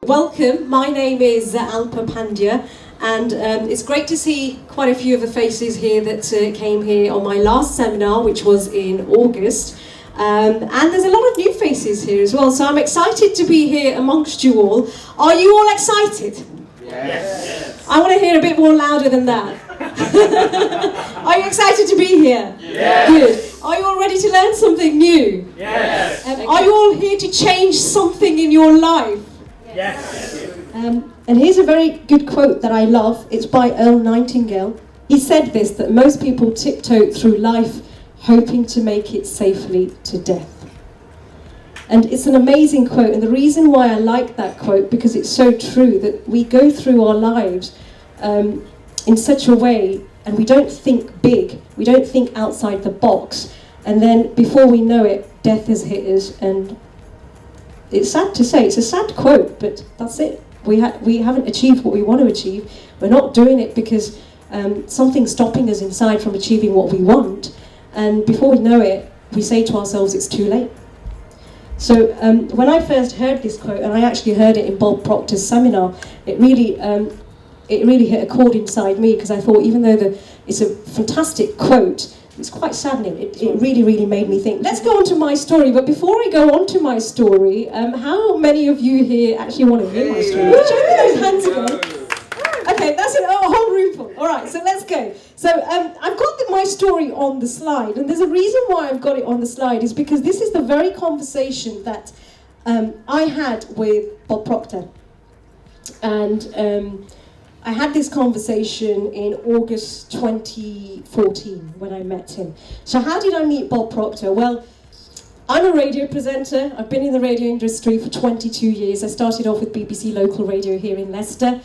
Welcome, my name is Alpa Pandya, and it's great to see quite a few of the faces here that came here on my last seminar, which was in August. And there's a lot of new faces here as well, so I'm excited to be here amongst you all. Are you all excited? Yes. I want to hear a bit more louder than that. Are you excited to be here? Yes. Good. Are you all ready to learn something new? Yes. Are you all here to change something in your life? Yes. And here's a very good quote that I love. It's by Earl Nightingale. He said this, that most people tiptoe through life hoping to make it safely to death. And it's an amazing quote, and the reason why I like that quote, because it's so true, that we go through our lives in such a way, and we don't think big, we don't think outside the box, and then before we know it, death has hit us. And it's sad to say, it's a sad quote, but that's it. We haven't achieved what we want to achieve. We're not doing it because something's stopping us inside from achieving what we want. And before we know it, we say to ourselves, it's too late. So when I first heard this quote, and I actually heard it in Bob Proctor's seminar, it really hit a chord inside me, because I thought, even though it's a fantastic quote, it's quite saddening. It really, really made me think. Let's go on to my story, but before I go on to my story, how many of you here actually want to hear my story? Show me those hands again. Okay, that's it, a whole room full. All right, so let's go. So I've got my story on the slide, and there's a reason why I've got it on the slide, is because this is the very conversation that I had with Bob Proctor. And I had this conversation in August 2014 when I met him. So how did I meet Bob Proctor? Well, I'm a radio presenter. I've been in the radio industry for 22 years. I started off with BBC Local Radio here in Leicester.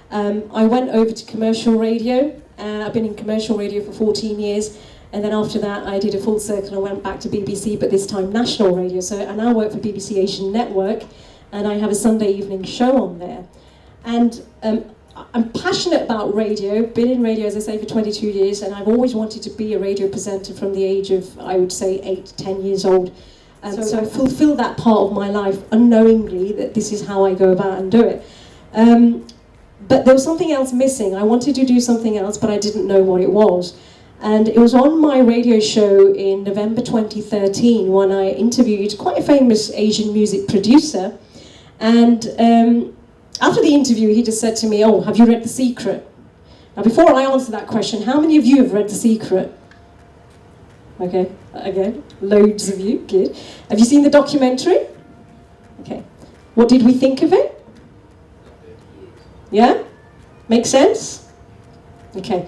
I went over to commercial radio. I've been in commercial radio for 14 years. And then after that, I did a full circle and went back to BBC, but this time national radio. So I now work for BBC Asian Network, and I have a Sunday evening show on there. And I'm passionate about radio, been in radio, as I say, for 22 years, and I've always wanted to be a radio presenter from the age of, I would say, 8, 10 years old. So I fulfill that part of my life unknowingly, that this is how I go about and do it. But there was something else missing. I wanted to do something else, but I didn't know what it was. And it was on my radio show in November 2013 when I interviewed quite a famous Asian music producer. And after the interview, he just said to me, "Oh, have you read The Secret?" Now, before I answer that question, how many of you have read The Secret? Okay, again, loads of you, good. Have you seen the documentary? Okay. What did we think of it? Yeah? Make sense? Okay.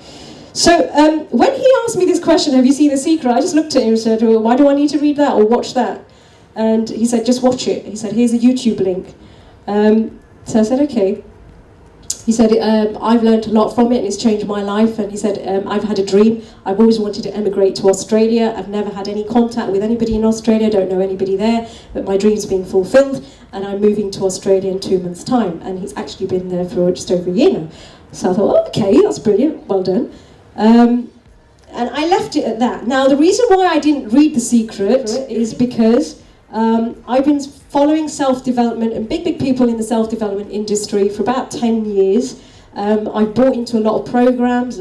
So, when he asked me this question, have you seen The Secret? I just looked at him and said, "Well, why do I need to read that or watch that?" And he said, "Just watch it." He said, "Here's a YouTube link." So I said, okay. He said, I've learned a lot from it and it's changed my life. And he said, I've had a dream. I've always wanted to emigrate to Australia. I've never had any contact with anybody in Australia, don't know anybody there, but my dream's being fulfilled and I'm moving to Australia in 2 months' time. And he's actually been there for just over a year now. So I thought, oh, okay, that's brilliant, well done. And I left it at that. Now, the reason why I didn't read The Secret is because I've been following self-development and big people in the self-development industry for about 10 years. I've bought into a lot of programs,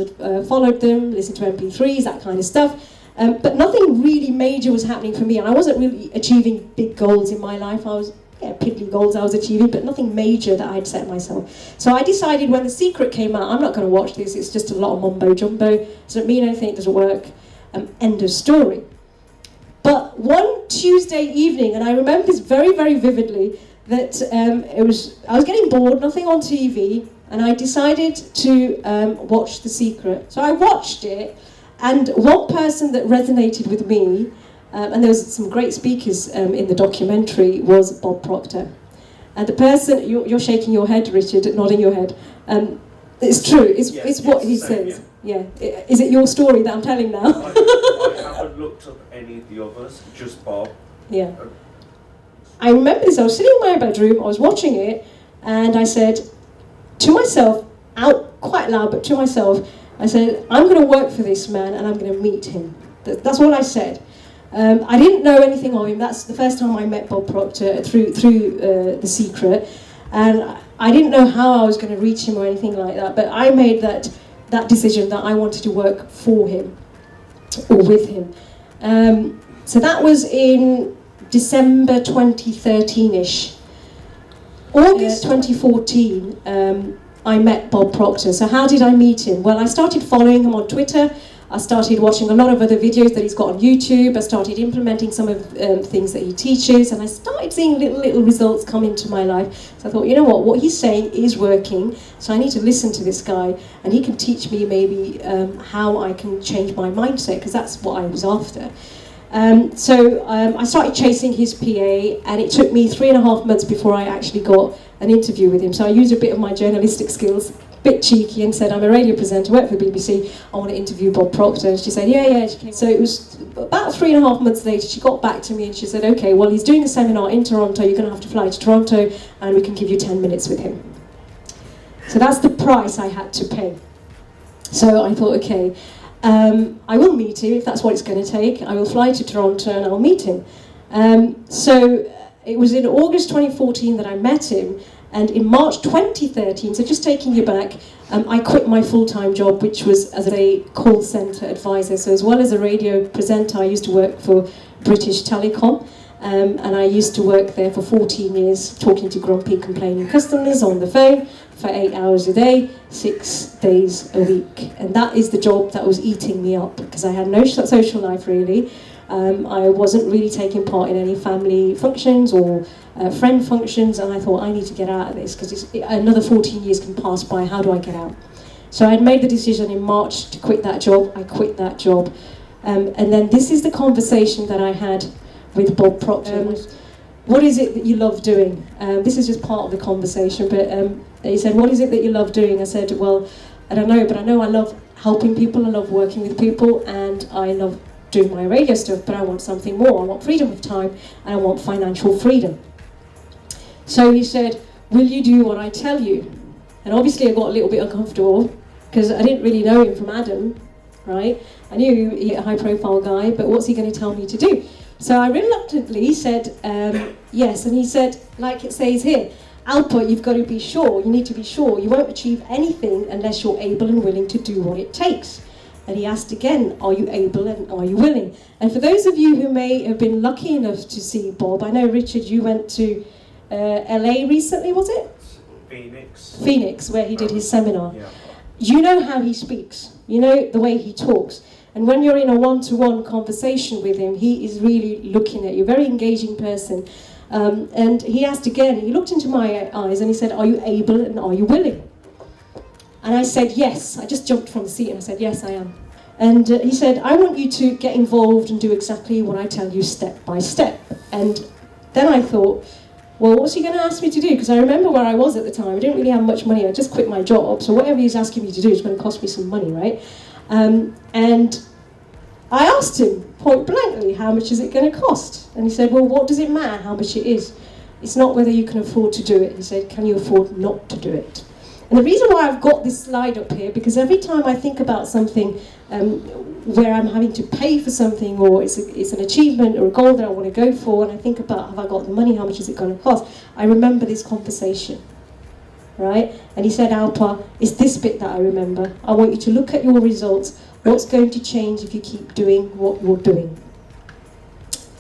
followed them, listened to MP3s, that kind of stuff. But nothing really major was happening for me, and I wasn't really achieving big goals in my life. I was, piddly goals I was achieving, but nothing major that I'd set myself. So I decided when The Secret came out, I'm not going to watch this, it's just a lot of mumbo-jumbo, doesn't mean anything, it doesn't work, end of story. But one Tuesday evening, and I remember this very, very vividly, that I was getting bored, nothing on TV, and I decided to watch The Secret. So I watched it, and one person that resonated with me, and there was some great speakers in the documentary, was Bob Proctor. And the person, you're shaking your head, Richard, nodding your head. It's true, it's what he says. Yeah. Is it your story that I'm telling now? I haven't looked up any of the others, just Bob. Yeah. I remember this, I was sitting in my bedroom, I was watching it, and I said to myself, out quite loud, but to myself, I said, I'm going to work for this man and I'm going to meet him. That's what I said. I didn't know anything of him. That's the first time I met Bob Proctor through The Secret. And I didn't know how I was going to reach him or anything like that, but I made that decision that I wanted to work for him or with him. So that was in December 2013-ish. August 2014, I met Bob Proctor. So how did I meet him? Well, I started following him on Twitter. I started watching a lot of other videos that he's got on YouTube. I started implementing some of things that he teaches, and I started seeing little results come into my life. So I thought, you know what he's saying is working, so I need to listen to this guy, and he can teach me maybe how I can change my mindset, because that's what I was after. So I started chasing his PA, and it took me 3.5 months before I actually got an interview with him. So I used a bit of my journalistic skills, bit cheeky, and said, I'm a radio presenter, work for the BBC, I want to interview Bob Proctor. And she said, yeah. So it was about 3.5 months later, she got back to me and she said, okay, well, he's doing a seminar in Toronto, you're going to have to fly to Toronto, and we can give you 10 minutes with him. So that's the price I had to pay. So I thought, okay, I will meet him if that's what it's going to take. I will fly to Toronto and I'll meet him. So it was in August 2014 that I met him, and in March 2013, so just taking you back, I quit my full-time job, which was as a call centre advisor. So as well as a radio presenter, I used to work for British Telecom, and I used to work there for 14 years, talking to grumpy, complaining customers on the phone for 8 hours a day, 6 days a week. And that is the job that was eating me up, because I had no social life really. I wasn't really taking part in any family functions or friend functions, and I thought, I need to get out of this, because another 14 years can pass by. How do I get out? So I had made the decision in March to quit that job. I quit that job. And then this is the conversation that I had with Bob Proctor. What is it that you love doing? This is just part of the conversation, but he said, what is it that you love doing? I said, well, I don't know, but I know I love helping people, I love working with people, and I love doing my radio stuff, but I want something more. I want freedom of time, and I want financial freedom. So he said, will you do what I tell you? And obviously I got a little bit uncomfortable, because I didn't really know him from Adam, right? I knew he was a high profile guy, but what's he going to tell me to do? So I reluctantly said yes, and he said, like it says here, Alpa, you've got to be sure, you need to be sure. You won't achieve anything unless you're able and willing to do what it takes. And he asked again, are you able and are you willing? And for those of you who may have been lucky enough to see Bob, I know, Richard, you went to LA recently, was it? Phoenix, where he did his seminar. Yeah. You know how he speaks. You know the way he talks. And when you're in a one-to-one conversation with him, he is really looking at you, very engaging person. And he asked again, he looked into my eyes and he said, are you able and are you willing? And I said, yes. I just jumped from the seat and I said, yes, I am. And he said, I want you to get involved and do exactly what I tell you step by step. And then I thought, well, what's he going to ask me to do? Because I remember where I was at the time. I didn't really have much money. I just quit my job. So whatever he's asking me to do is going to cost me some money, right? And I asked him point blankly, how much is it going to cost? And he said, well, what does it matter how much it is? It's not whether you can afford to do it. He said, can you afford not to do it? And the reason why I've got this slide up here, because every time I think about something where I'm having to pay for something, or it's an achievement or a goal that I want to go for, and I think about, have I got the money, how much is it going to cost? I remember this conversation, right? And he said, Alpa, it's this bit that I remember. I want you to look at your results. What's going to change if you keep doing what you're doing?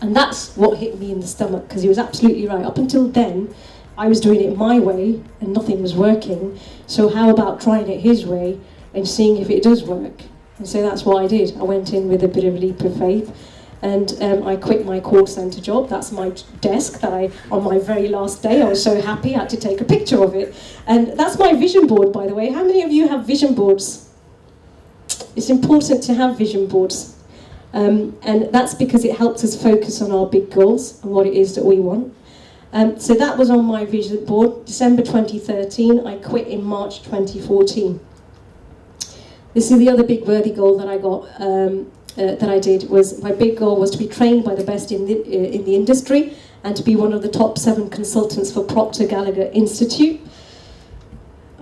And that's what hit me in the stomach, because he was absolutely right. Up until then, I was doing it my way and nothing was working. So how about trying it his way and seeing if it does work? And so that's what I did. I went in with a bit of a leap of faith, and I quit my call centre job. That's my desk that on my very last day, I was so happy I had to take a picture of it. And that's my vision board, by the way. How many of you have vision boards? It's important to have vision boards. And that's because it helps us focus on our big goals and what it is that we want. So that was on my vision board, December 2013. I quit in March 2014. This is the other big worthy goal that I got, that I did. Was my big goal was to be trained by the best in the industry and to be one of the top 7 consultants for Proctor Gallagher Institute.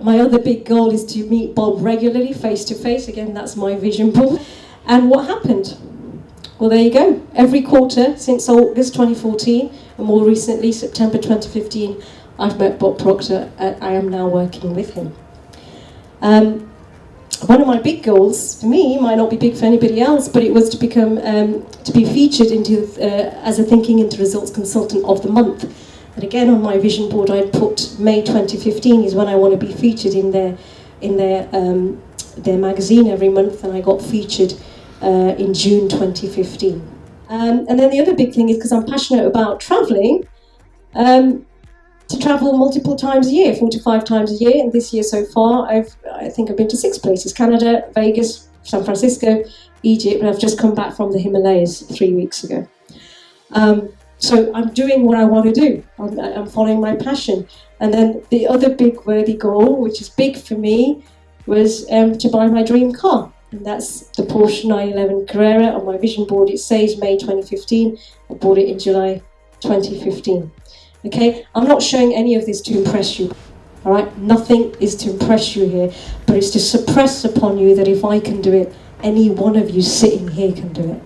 My other big goal is to meet Bob regularly, face to face. Again, that's my vision board. And what happened? Well, there you go. Every quarter since August 2014, and more recently, September 2015, I've met Bob Proctor, and I am now working with him. One of my big goals, for me, might not be big for anybody else, but it was to become, to be featured as a Thinking into Results Consultant of the Month. And again, on my vision board, I put May 2015 is when I want to be featured in their magazine every month, and I got featured in June 2015. And then the other big thing is, because I'm passionate about travelling, to travel multiple times a year, 4 to 5 times a year. And this year so far, I think I've been to 6 places: Canada, Vegas, San Francisco, Egypt, and I've just come back from the Himalayas 3 weeks ago. So I'm doing what I want to do. I'm following my passion. And then the other big worthy goal, which is big for me, was to buy my dream car. And that's the Porsche 911 Carrera. On my vision board, it says May 2015. I bought it in July 2015. Okay, I'm not showing any of this to impress you. All right, nothing is to impress you here, but it's to suppress upon you that if I can do it, any one of you sitting here can do it.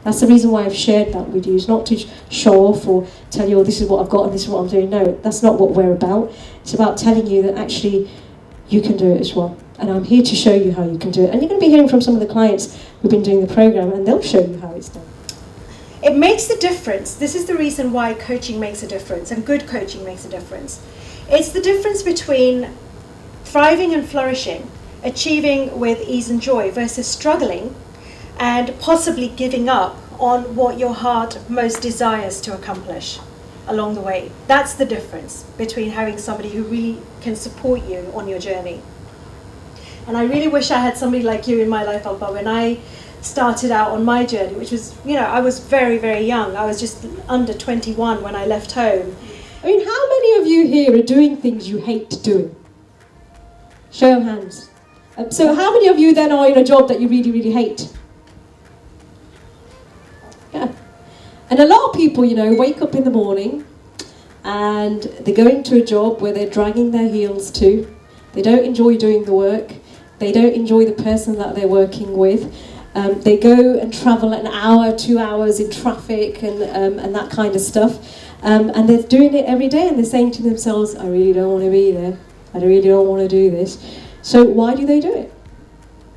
That's the reason why I've shared that with you. It's not to show off or tell you, oh, this is what I've got and this is what I'm doing. No, that's not what we're about. It's about telling you that actually you can do it as well. And I'm here to show you how you can do it. And you're going to be hearing from some of the clients who've been doing the program, and they'll show you how it's done. It makes a difference. This is the reason why coaching makes a difference, and good coaching makes a difference. It's the difference between thriving and flourishing, achieving with ease and joy, versus struggling and possibly giving up on what your heart most desires to accomplish along the way. That's the difference between having somebody who really can support you on your journey. And I really wish I had somebody like you in my life, Alba, when I started out on my journey, which was, I was very, very young. I was just under 21 when I left home. I mean, how many of you here are doing things you hate doing? Show of hands. So how many of you then are in a job that you really, really hate? Yeah. And a lot of people, wake up in the morning and they go into a job where they're dragging their heels to. They don't enjoy doing the work. They don't enjoy the person that they're working with. They go and travel an hour, 2 hours in traffic and that kind of stuff. And they're doing it every day and they're saying to themselves, I really don't want to be there. I really don't want to do this. So why do they do it?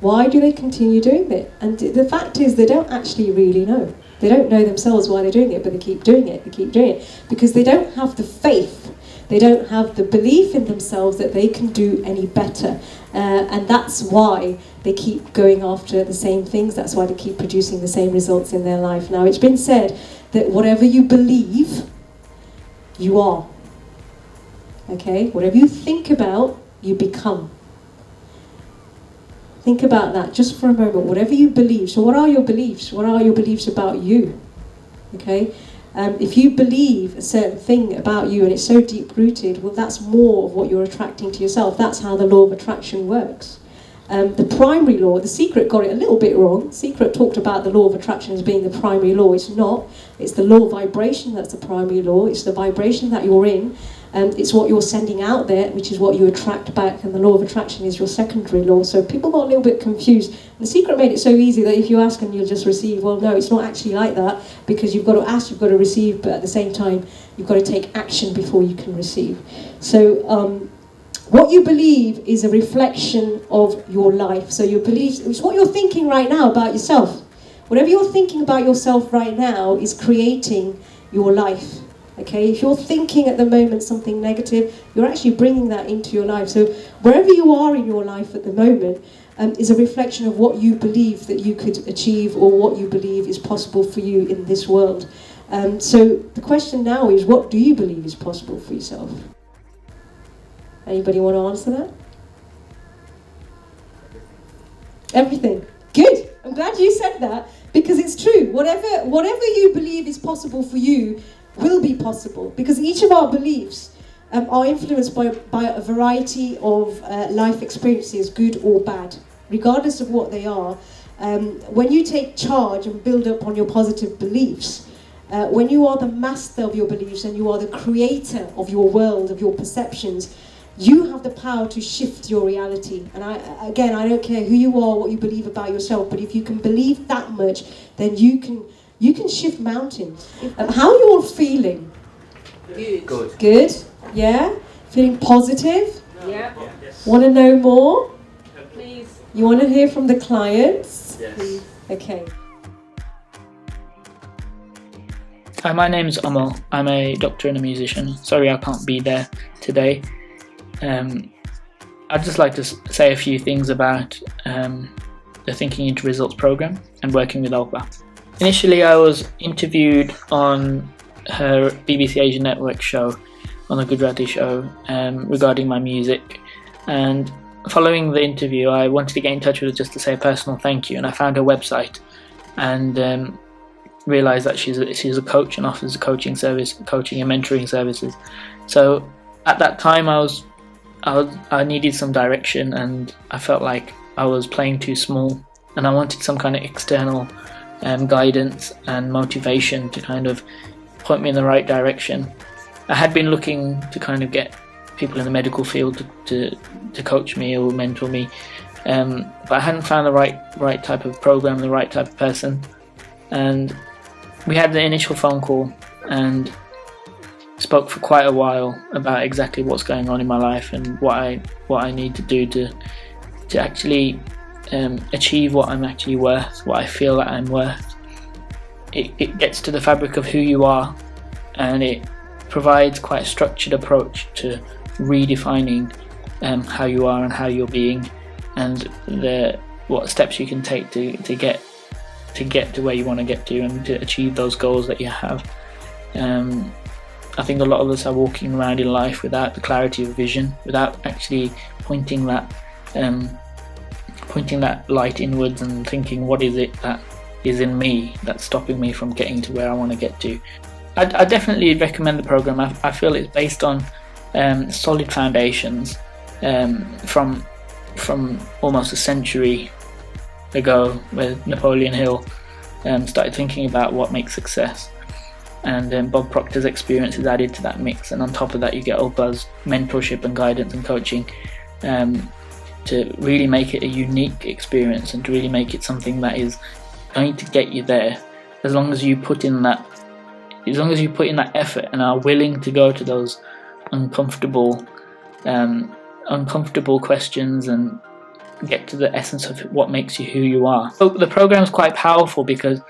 Why do they continue doing it? And the fact is they don't actually really know. They don't know themselves why they're doing it, but they keep doing it, because they don't have the faith. They don't have the belief in themselves that they can do any better. And that's why they keep going after the same things. That's why they keep producing the same results in their life. Now, it's been said that whatever you believe, you are. Okay? Whatever you think about, you become. Think about that just for a moment. Whatever you believe. So what are your beliefs? What are your beliefs about you? Okay? If you believe a certain thing about you and it's so deep-rooted, well, that's more of what you're attracting to yourself. That's how the law of attraction works. The primary law, The Secret got it a little bit wrong. Secret talked about the law of attraction as being the primary law. It's not. It's the law of vibration that's the primary law. It's the vibration that you're in. It's what you're sending out there, which is what you attract back, and the law of attraction is your secondary law. So people got a little bit confused. The Secret made it so easy that if you ask and you'll just receive. Well, no, it's not actually like that, because you've got to ask, you've got to receive, but at the same time, you've got to take action before you can receive. So what you believe is a reflection of your life. So your beliefs, it's what you're thinking right now about yourself. Whatever you're thinking about yourself right now is creating your life. Okay, if you're thinking at the moment something negative, you're actually bringing that into your life. So wherever you are in your life at the moment is a reflection of what you believe that you could achieve, or what you believe is possible for you in this world. So the question now is, what do you believe is possible for yourself? Anybody want to answer that? Everything. Good. I'm glad you said that, because it's true. Whatever you believe is possible for you, will be possible, because each of our beliefs are influenced by a variety of life experiences, good or bad, regardless of what they are. When you take charge and build up on your positive beliefs, when you are the master of your beliefs and you are the creator of your world, of your perceptions, you have the power to shift your reality. And I don't care who you are, what you believe about yourself, but if you can believe that much, then you can shift mountains. How are you all feeling? Good. Good? Yeah? Feeling positive? Yeah. Yes. Want to know more? Please. You want to hear from the clients? Yes. Okay. Hi, my name's Amal. I'm a doctor and a musician. Sorry I can't be there today. I'd just like to say a few things about the Thinking into Results program and working with Olpa. Initially, I was interviewed on her BBC Asia Network show, on the Gujarati show, regarding my music. And following the interview, I wanted to get in touch with her just to say a personal thank you. And I found her website and realised that she's a coach and offers a coaching and mentoring services. So at that time, I needed some direction, and I felt like I was playing too small, and I wanted some kind of external guidance and motivation to kind of point me in the right direction. I had been looking to kind of get people in the medical field to coach me or mentor me, but I hadn't found the right type of program, the right type of person. And we had the initial phone call and spoke for quite a while about exactly what's going on in my life and what I need to do to actually achieve what I'm actually worth, what I feel that I'm worth. It gets to the fabric of who you are, and it provides quite a structured approach to redefining how you are and how you're being, and what steps you can take to get to where you want to get to and to achieve those goals that you have. I think a lot of us are walking around in life without the clarity of vision, without actually pointing that light inwards and thinking, what is it that is in me that's stopping me from getting to where I want to get to. I definitely recommend the program. I feel it's based on solid foundations from almost a century ago, where Napoleon Hill started thinking about what makes success. And Bob Proctor's experience is added to that mix, and on top of that you get Olpa's mentorship and guidance and coaching to really make it a unique experience and to really make it something that is going to get you there, as long as you put in that effort and are willing to go to those uncomfortable questions and get to the essence of what makes you who you are. So the program is quite powerful because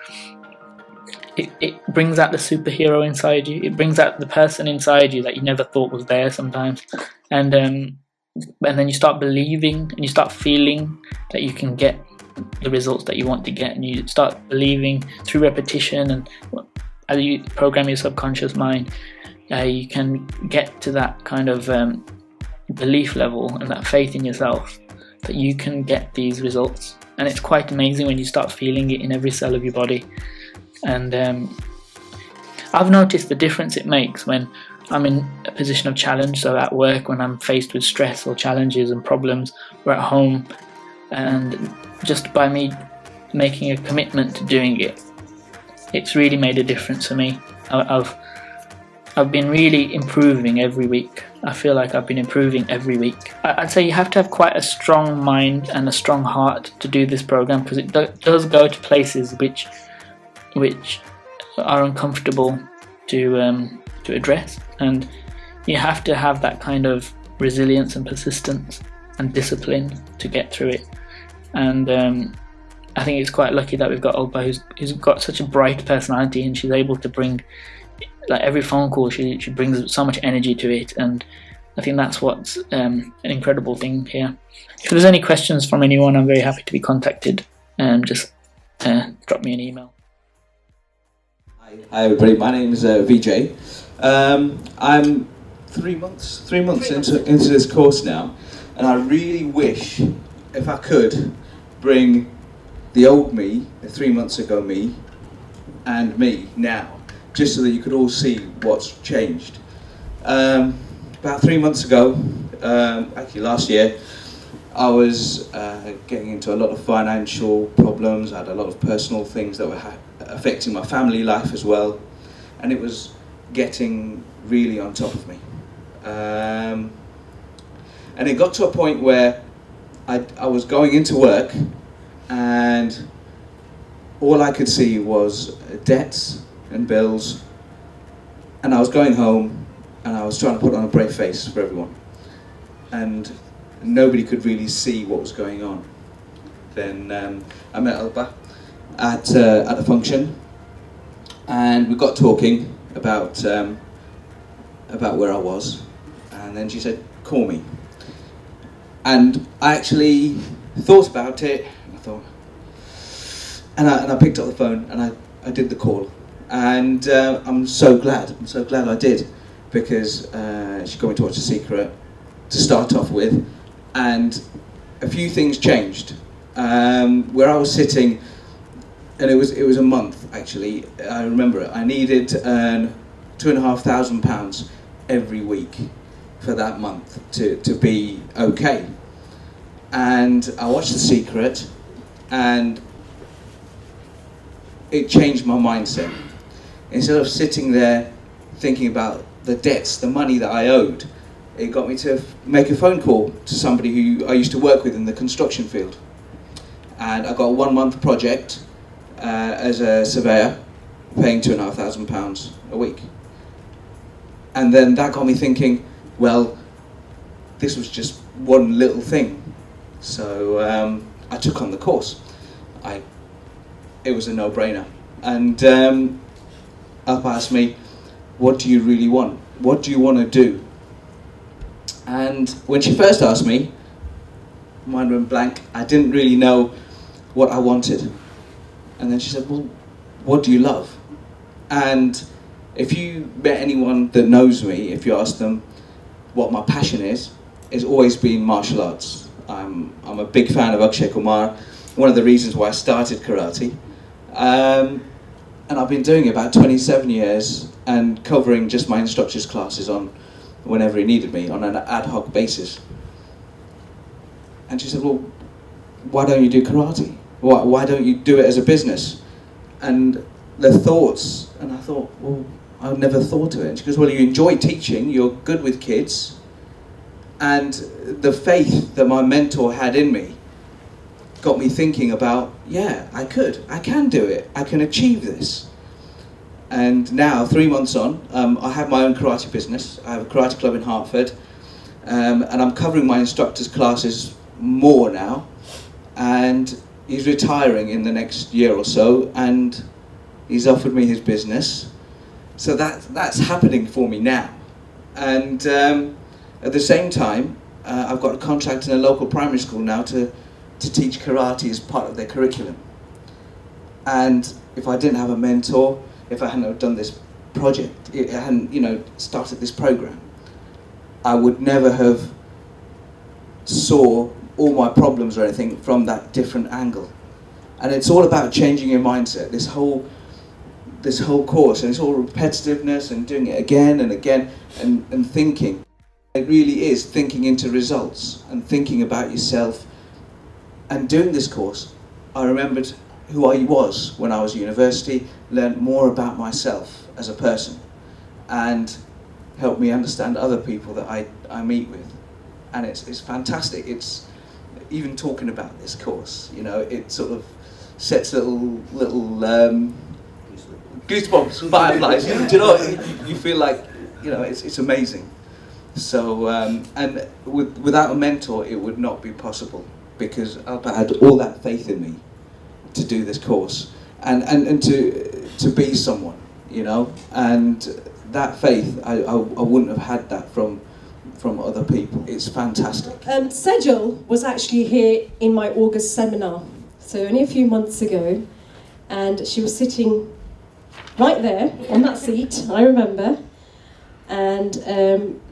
it brings out the superhero inside you. It brings out the person inside you that you never thought was there sometimes, and then you start believing and you start feeling that you can get the results that you want to get, and you start believing through repetition, and as you program your subconscious mind, you can get to that kind of belief level and that faith in yourself that you can get these results. And it's quite amazing when you start feeling it in every cell of your body. And I've noticed the difference it makes when I'm in a position of challenge, so at work when I'm faced with stress or challenges and problems, or at home, and just by me making a commitment to doing it, it's really made a difference for me. I've been really improving every week. I feel like I've been improving every week. I'd say you have to have quite a strong mind and a strong heart to do this program, because it does go to places which are uncomfortable to address, and you have to have that kind of resilience and persistence and discipline to get through it. And I think it's quite lucky that we've got Olpa, who's got such a bright personality, and she's able to bring, like, every phone call she brings so much energy to it, and I think that's what's an incredible thing here. If there's any questions from anyone, I'm very happy to be contacted. Just drop me an email. Hi everybody, my name is VJ. I'm 3 months into this course now, and I really wish, if I could, bring the old me, the 3 months ago me, and me now just so that you could all see what's changed. About 3 months ago, actually last year, I was getting into a lot of financial problems. I had a lot of personal things that were affecting my family life as well, and it was getting really on top of me. And it got to a point where I was going into work and all I could see was debts and bills, and I was going home and I was trying to put on a brave face for everyone, and nobody could really see what was going on. Then I met Alba at a function, and we got talking about where I was, and then she said, call me. And I actually thought about it, and I picked up the phone and I did the call, and I'm so glad I did, because she got me to watch The Secret to start off with, and a few things changed. Where I was sitting, and it was a month actually, I remember it, I needed to earn £2,500 every week for that month to be okay. And I watched The Secret, and it changed my mindset. Instead of sitting there thinking about the debts, the money that I owed, it got me to make a phone call to somebody who I used to work with in the construction field. And I got a 1 month project as a surveyor, paying £2,500 a week. And then that got me thinking, well, this was just one little thing. So I took on the course. It was a no-brainer. And Alpa asked me, what do you really want? What do you want to do? And when she first asked me, mind went blank, I didn't really know what I wanted. And then she said, well, what do you love? And if you met anyone that knows me, if you ask them what my passion is, it's always been martial arts. I'm a big fan of Akshay Kumar, one of the reasons why I started karate. And I've been doing it about 27 years and covering just my instructor's classes on whenever he needed me on an ad hoc basis. And she said, well, why don't you do karate? Why don't you do it as a business? And the thoughts, and I thought, well, I've never thought of it. And she goes, well, you enjoy teaching, you're good with kids, and the faith that my mentor had in me got me thinking about, yeah, I can do it, I can achieve this. And now, 3 months on, I have my own karate business. I have a karate club in Hertford, and I'm covering my instructor's classes more now. And he's retiring in the next year or so, and he's offered me his business. So that's happening for me now. And at the same time, I've got a contract in a local primary school now to teach karate as part of their curriculum. And if I didn't have a mentor, if I hadn't done this project, I hadn't, started this program, I would never have saw all my problems or anything from that different angle. And it's all about changing your mindset. This whole course, and it's all repetitiveness and doing it again and again and thinking. It really is thinking into results and thinking about yourself. And doing this course, I remembered who I was when I was at university, learned more about myself as a person, and helped me understand other people that I meet with. And it's fantastic. It's even talking about this course, it sort of sets little goosebumps, fireflies. Do you know? You feel like it's amazing. So and without a mentor, it would not be possible, because Alpa had all that faith in me to do this course and to be someone, and that faith I wouldn't have had that from other people. It's fantastic. Sejal was actually here in my August seminar, so only a few months ago, and she was sitting right there on that seat, I remember, And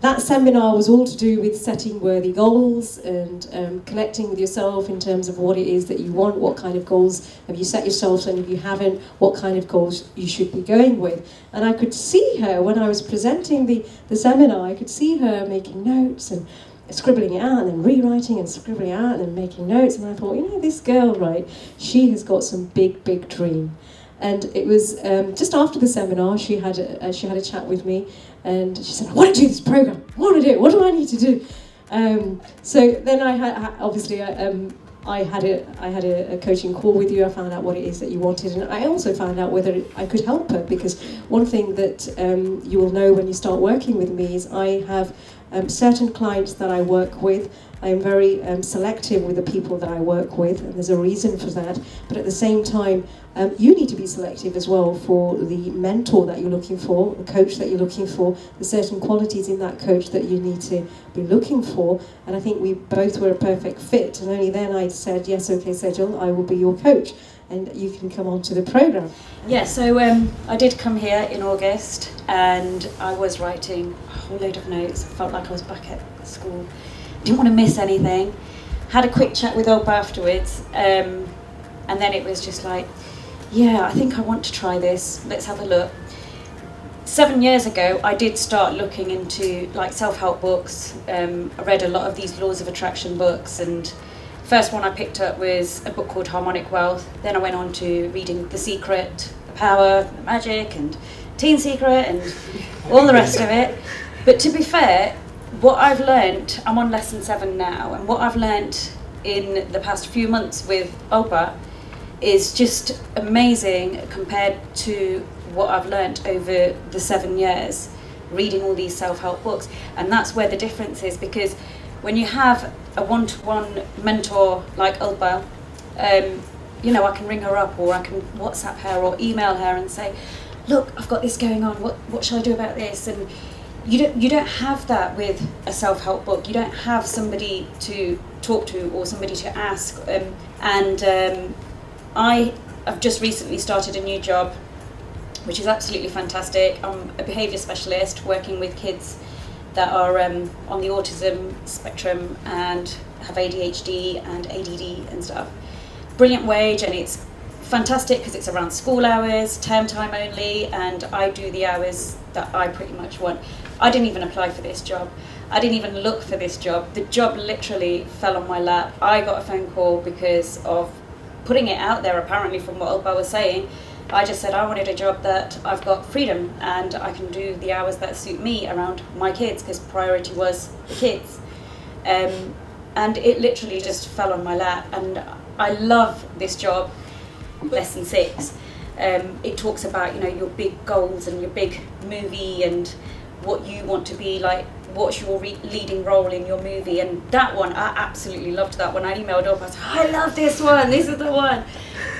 that seminar was all to do with setting worthy goals and connecting with yourself in terms of what it is that you want, what kind of goals have you set yourself, and if you haven't, what kind of goals you should be going with. And I could see her, when I was presenting the seminar, I could see her making notes and scribbling it out and then rewriting and scribbling it out and then making notes. And I thought, this girl, right, she has got some big, big dream. And it was just after the seminar, she had a chat with me, and she said, I want to do this program. I want to do it. What do I need to do? So then I had, obviously, I had a coaching call with you. I found out what it is that you wanted, and I also found out whether I could help her, because one thing that you will know when you start working with me is I have certain clients that I work with. I am very selective with the people that I work with, and there's a reason for that. But at the same time, you need to be selective as well for the mentor that you're looking for, the coach that you're looking for, the certain qualities in that coach that you need to be looking for. And I think we both were a perfect fit. And only then I said, yes, okay, Sejal, I will be your coach, and you can come on to the program. Yeah, so I did come here in August, and I was writing a whole load of notes. I felt like I was back at school. Didn't want to miss anything. Had a quick chat with Olba afterwards, and then it was just like, yeah, I think I want to try this. Let's have a look. 7 years ago, I did start looking into like self-help books. I read a lot of these laws of attraction books, and first one I picked up was a book called Harmonic Wealth. Then I went on to reading The Secret, The Power, The Magic, and Teen Secret, and all the rest of it. But to be fair, what I've learnt, I'm on lesson 7 now, and what I've learnt in the past few months with Olba is just amazing compared to what I've learnt over the 7 years reading all these self-help books. And that's where the difference is, because when you have a one-to-one mentor like Olba, I can ring her up, or I can WhatsApp her or email her and say, look, I've got this going on, what shall I do about this? And you don't have that with a self-help book. You don't have somebody to talk to or somebody to ask. I have just recently started a new job, which is absolutely fantastic. I'm a behaviour specialist working with kids that are on the autism spectrum and have ADHD and ADD and stuff. Brilliant wage, and it's fantastic because it's around school hours, term time only, and I do the hours that I pretty much want. I didn't even apply for this job. I didn't even look for this job. The job literally fell on my lap. I got a phone call because of putting it out there, apparently, from what Olba was saying. I just said I wanted a job that I've got freedom and I can do the hours that suit me around my kids, because priority was the kids. And it literally just fell on my lap, and I love this job. Lesson 6, it talks about your big goals and your big movie and what you want to be like, what's your leading role in your movie. And that one, I absolutely loved that one. I emailed up, I was like, I love this one, this is the one.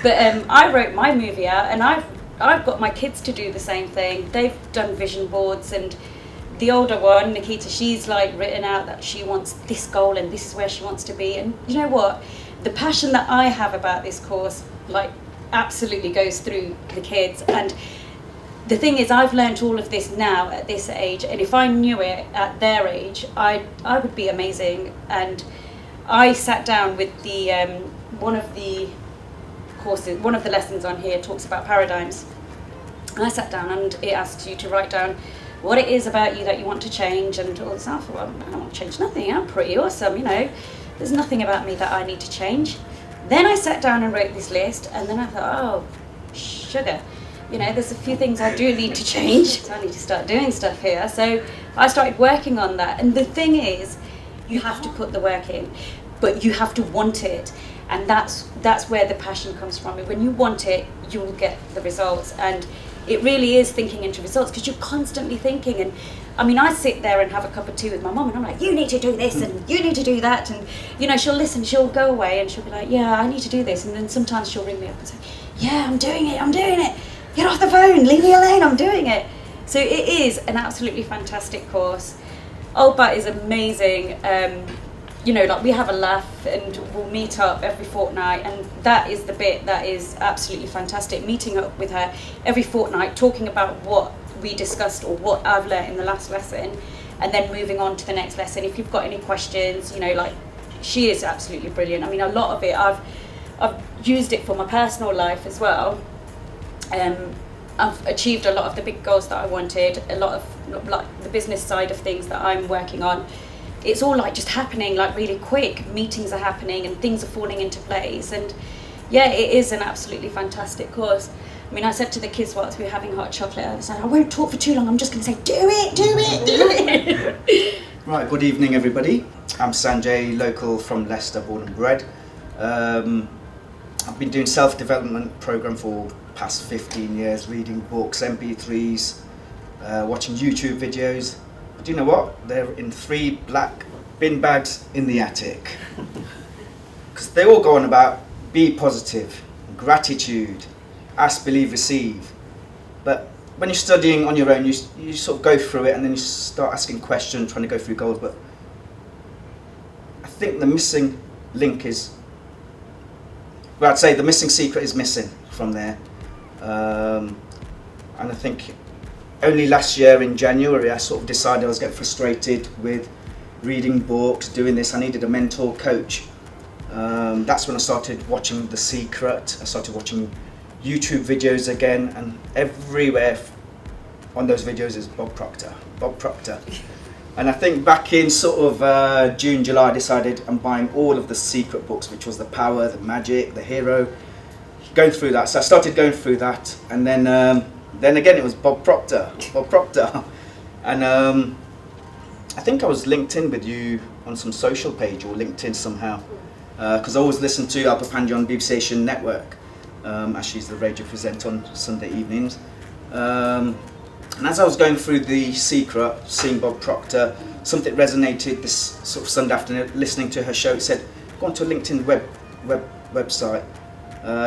But I wrote my movie out, and I've got my kids to do the same thing. They've done vision boards, and the older one, Nikita, she's like written out that she wants this goal and this is where she wants to be. And you know what, the passion that I have about this course absolutely goes through the kids. And the thing is, I've learnt all of this now at this age, and if I knew it at their age, I would be amazing. And I sat down with the one of the lessons on here talks about paradigms. And I sat down, and it asks you to write down what it is about you that you want to change, and all this stuff. Well, I don't want to change nothing. I'm pretty awesome, There's nothing about me that I need to change. Then I sat down and wrote this list, and then I thought, oh, sugar. There's a few things I do need to change, so I need to start doing stuff here. So I started working on that. And the thing is, you have to put the work in, but you have to want it. And that's where the passion comes from. When you want it, you will get the results. And it really is thinking into results, because you're constantly thinking. And I sit there and have a cup of tea with my mum, and I'm like, you need to do this and you need to do that. And, she'll listen, she'll go away and she'll be like, yeah, I need to do this. And then sometimes she'll ring me up and say, yeah, I'm doing it. Get off the phone, leave me alone, I'm doing it. So it is an absolutely fantastic course. Olba is amazing. We have a laugh and we'll meet up every fortnight, and that is the bit that is absolutely fantastic. Meeting up with her every fortnight, talking about what we discussed or what I've learnt in the last lesson, and then moving on to the next lesson. If you've got any questions, you know, like, she is absolutely brilliant. I mean, a lot of it, I've used it for my personal life as well. I've achieved a lot of the big goals that I wanted, a lot of like the business side of things that I'm working on. It's all like just happening like really quick. Meetings are happening and things are falling into place. And yeah, it is an absolutely fantastic course. I mean, I said to the kids whilst we were having hot chocolate, I said, I won't talk for too long, I'm just going to say, do it. Right, good evening everybody. I'm Sanjay, local from Leicester, born and bred. I've been doing self-development program for past 15 years, reading books, MP3s, watching YouTube videos. But you know what? They're in 3 black bin bags in the attic. Because they all go on about be positive, gratitude, ask, believe, receive. But when you're studying on your own, you sort of go through it and then you start asking questions, trying to go through goals. But I think the missing link is, well, I'd say the missing secret is missing from there. And I think only last year in January I sort of decided I was getting frustrated with reading books, doing this. I needed a mentor coach. That's when I started watching The Secret. I started watching YouTube videos again, and everywhere on those videos is Bob Proctor. And I think back in sort of June, July, I decided I'm buying all of The Secret books, which was The Power, The Magic, The Hero, going through that. So I started going through that, and then again it was Bob Proctor. And I think I was linked in with you on some social page or LinkedIn somehow, because I always listen to Alpa Pandya on BBC Asian Network. As she's the radio presenter on Sunday evenings. And as I was going through The Secret, seeing Bob Proctor, something resonated this sort of Sunday afternoon, listening to her show. It said, go on to a LinkedIn website.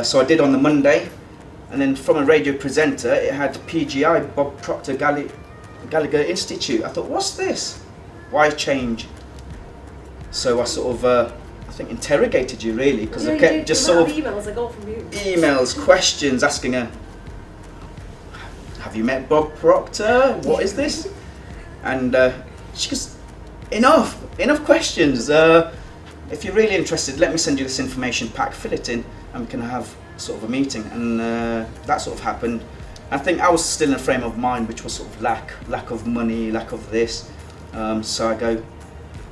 So I did on the Monday, and then from a radio presenter, it had PGI, Bob Proctor Gallagher Institute. I thought, what's this? Why change? So I sort of, I think, interrogated you really, because I kept just sort of emails I got from you. Emails, questions, asking her, have you met Bob Proctor? What is this? And she goes, enough questions. If you're really interested, let me send you this information pack, fill it in, and we can have sort of a meeting. And that sort of happened. I think I was still in a frame of mind which was sort of lack of money, lack of this. So I go,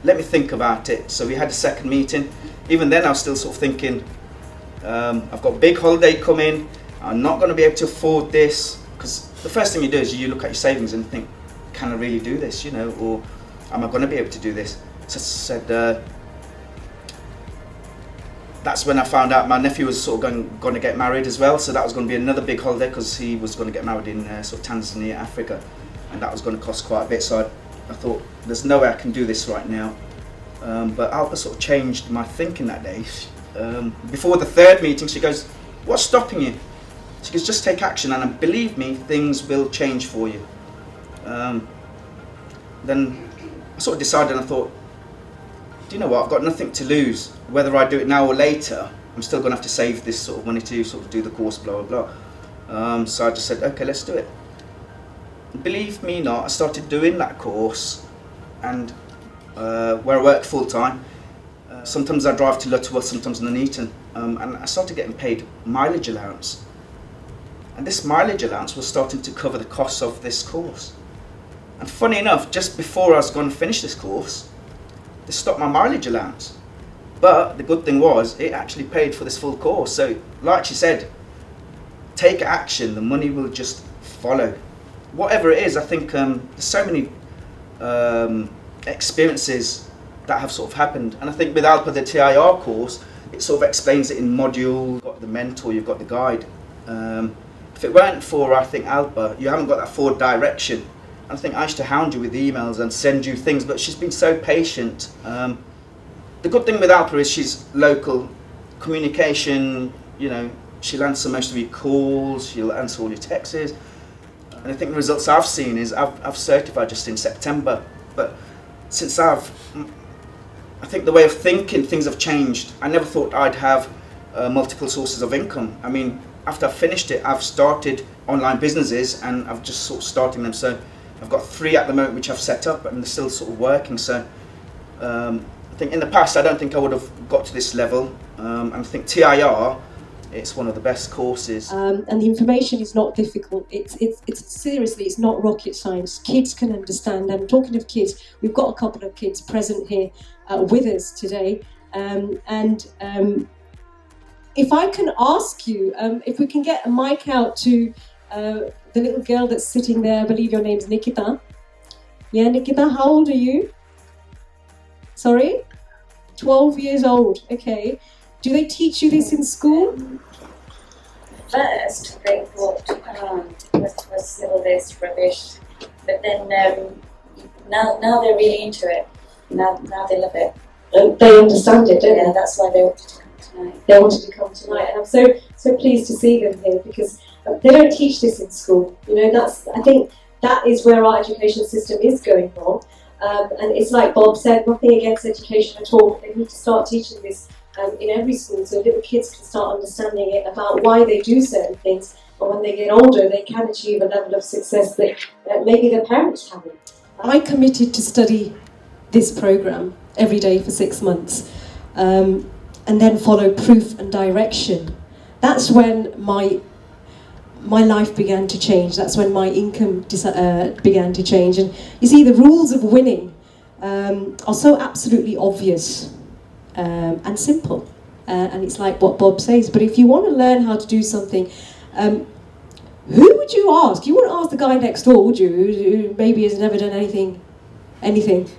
let me think about it. So we had a second meeting. Even then I was still sort of thinking, I've got a big holiday coming, I'm not going to be able to afford this. Because the first thing you do is you look at your savings and think, can I really do this, you know, or am I going to be able to do this? So I said, that's when I found out my nephew was sort of going to get married as well. So that was going to be another big holiday, because he was going to get married in sort of Tanzania, Africa. And that was going to cost quite a bit. So I thought, there's no way I can do this right now. But Alpa sort of changed my thinking that day. Before the third meeting, she goes, what's stopping you? She goes, just take action, and believe me, things will change for you. Then I sort of decided, and I thought, do you know what, I've got nothing to lose. Whether I do it now or later, I'm still going to have to save this sort of money to sort of do the course, blah, blah, blah. So I just said, okay, let's do it. Believe me not, I started doing that course, and where I work full time, sometimes I drive to Lutterworth, sometimes Nuneaton, and I started getting paid mileage allowance. And this mileage allowance was starting to cover the costs of this course. And funny enough, just before I was going to finish this course, they stopped my mileage allowance. But the good thing was, it actually paid for this full course. So, like she said, take action, the money will just follow. Whatever it is, I think there's so many experiences that have sort of happened. And I think with Alpa, the TIR course, it sort of explains it in module. You've got the mentor, you've got the guide. If it weren't for, I think, Alpa, you haven't got that forward direction. I think I used to hound you with emails and send you things, but she's been so patient. The good thing with Alpa is she's local. Communication, you know, she'll answer most of your calls, she'll answer all your texts. And I think the results I've seen is I've certified just in September. But since I think the way of thinking, things have changed. I never thought I'd have multiple sources of income. I mean, after I've finished it, I've started online businesses, and I've just sort of starting them. So I've got 3 at the moment which I've set up, and they're still sort of working. So I think in the past, I don't think I would have got to this level. And I think TIR, it's one of the best courses. And the information is not difficult. It's seriously, it's not rocket science. Kids can understand. And talking of kids, we've got a couple of kids present here with us today. If I can ask you, if we can get a mic out to the little girl that's sitting there, I believe your name's Nikita. Yeah, Nikita, how old are you? Sorry? 12 years old, okay. Do they teach you this in school? First, they thought was all this rubbish, but then now they're really into it. Now they love it. They understand it, don't Yeah, they? that's why they wanted to come tonight. They wanted to come tonight, and I'm so pleased to see them here because they don't teach this in school. You know, I think that is where our education system is going wrong. And it's like Bob said, nothing against education at all. They need to start teaching this in every school so little kids can start understanding it about why they do certain things, and when they get older they can achieve a level of success that maybe their parents haven't. I committed to study this program every day for 6 months and then follow proof and direction. That's when my life began to change. That's when my income began to change. And you see, the rules of winning are so absolutely obvious and simple. And it's like what Bob says. But if you want to learn how to do something, who would you ask? You wouldn't ask the guy next door, would you? Who maybe has never done anything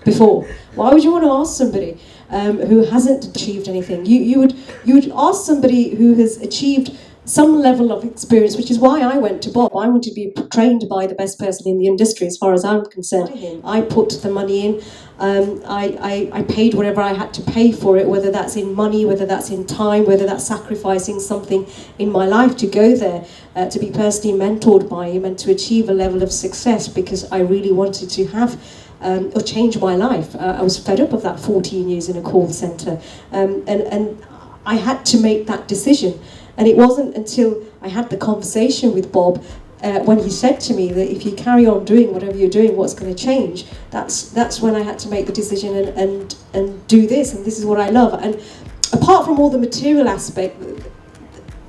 before. Why would you want to ask somebody who hasn't achieved anything? You would ask somebody who has achieved some level of experience, which is why I went to Bob. I wanted to be trained by the best person in the industry as far as I'm concerned. I put the money in, I paid whatever I had to pay for it, whether that's in money, whether that's in time, whether that's sacrificing something in my life to go there, to be personally mentored by him and to achieve a level of success, because I really wanted to have or change my life. I was fed up of that 14 years in a call centre, and I had to make that decision. And it wasn't until I had the conversation with Bob when he said to me that if you carry on doing whatever you're doing, what's going to change? That's when I had to make the decision and do this, and this is what I love. And apart from all the material aspect,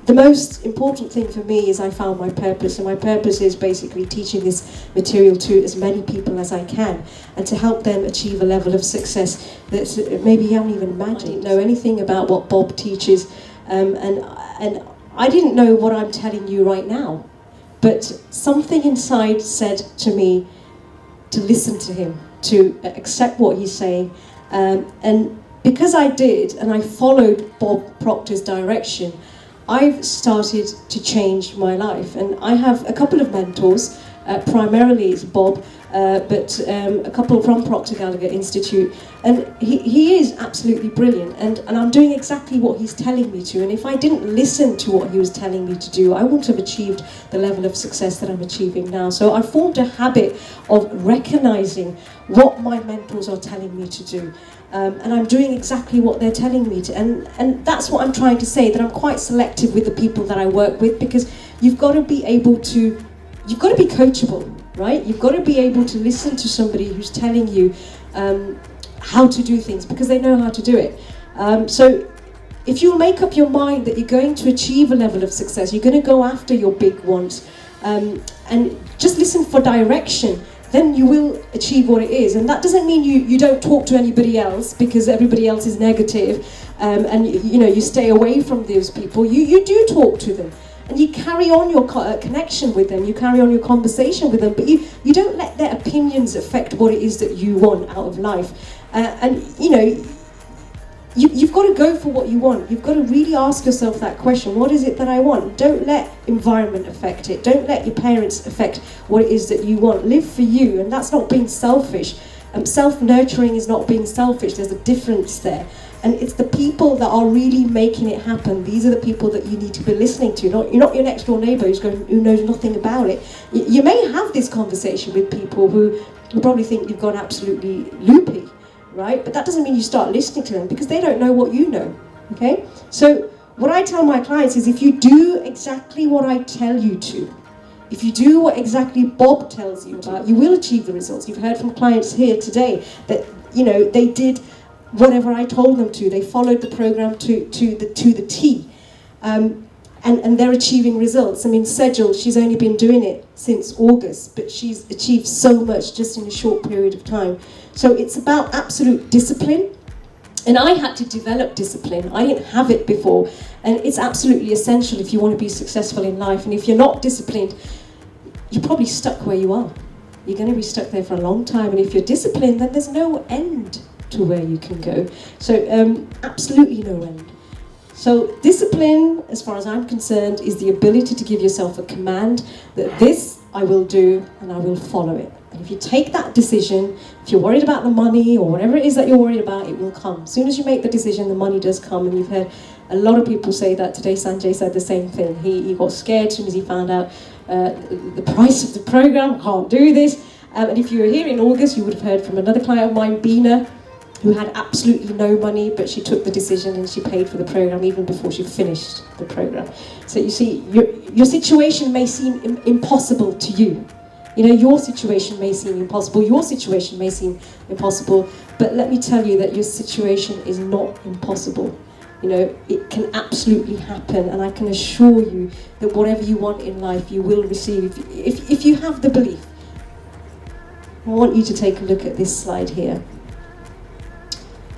the most important thing for me is I found my purpose, and my purpose is basically teaching this material to as many people as I can, and to help them achieve a level of success that maybe you haven't even imagined. Know anything about what Bob teaches, and I didn't know what I'm telling you right now, but something inside said to me to listen to him, to accept what he's saying, and because I did, and I followed Bob Proctor's direction, I've started to change my life. And I have a couple of mentors, primarily it's Bob, but a couple from Proctor Gallagher Institute, and he is absolutely brilliant, and I'm doing exactly what he's telling me to. And if I didn't listen to what he was telling me to do, I wouldn't have achieved the level of success that I'm achieving now. So I formed a habit of recognizing what my mentors are telling me to do, and I'm doing exactly what they're telling me to. And that's what I'm trying to say, that I'm quite selective with the people that I work with, because you've got to be coachable. Right? You've got to be able to listen to somebody who's telling you how to do things, because they know how to do it. So if you make up your mind that you're going to achieve a level of success, you're going to go after your big ones, and just listen for direction, then you will achieve what it is. And that doesn't mean you don't talk to anybody else because everybody else is negative, and you stay away from those people. You do talk to them. And you carry on your connection with them, you carry on your conversation with them, but you don't let their opinions affect what it is that you want out of life. You've got to go for what you want. You've got to really ask yourself that question: what is it that I want? Don't let environment affect it. Don't let your parents affect what it is that you want. Live for you, and that's not being selfish. Self-nurturing is not being selfish. There's a difference there. And it's the people that are really making it happen. These are the people that you need to be listening to. You're not your next door neighbour who knows nothing about it. You may have this conversation with people who probably think you've gone absolutely loopy, right? But that doesn't mean you start listening to them, because they don't know what you know. Okay? So what I tell my clients is if you do exactly what I tell you to, if you do what exactly Bob tells you about, you will achieve the results. You've heard from clients here today that, you know, they did whatever I told them to. They followed the program to the T. And they're achieving results. I mean, Sejal, she's only been doing it since August, but she's achieved so much just in a short period of time. So it's about absolute discipline. And I had to develop discipline. I didn't have it before. And it's absolutely essential if you want to be successful in life. And if you're not disciplined, you're probably stuck where you are. You're going to be stuck there for a long time. And if you're disciplined, then there's no end to where you can go. So absolutely no end. So discipline, as far as I'm concerned, is the ability to give yourself a command that this I will do and I will follow it. And if you take that decision, if you're worried about the money or whatever it is that you're worried about, it will come. As soon as you make the decision, the money does come. And you've heard a lot of people say that today. Sanjay said the same thing. He got scared as soon as he found out the price of the program. I can't do this. And if you were here in August, you would have heard from another client of mine, Bina, who had absolutely no money, but she took the decision and she paid for the program even before she finished the program. So you see, your situation may seem impossible to you. You know, your situation may seem impossible, your situation may seem impossible, but let me tell you that your situation is not impossible. You know, it can absolutely happen, and I can assure you that whatever you want in life, you will receive if you have the belief. I want you to take a look at this slide here.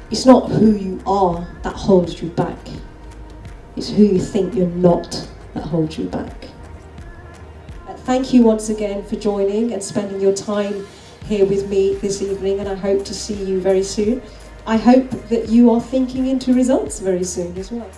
It's not who you are that holds you back. It's who you think you're not that holds you back. Thank you once again for joining and spending your time here with me this evening, and I hope to see you very soon. I hope that you are thinking into results very soon as well.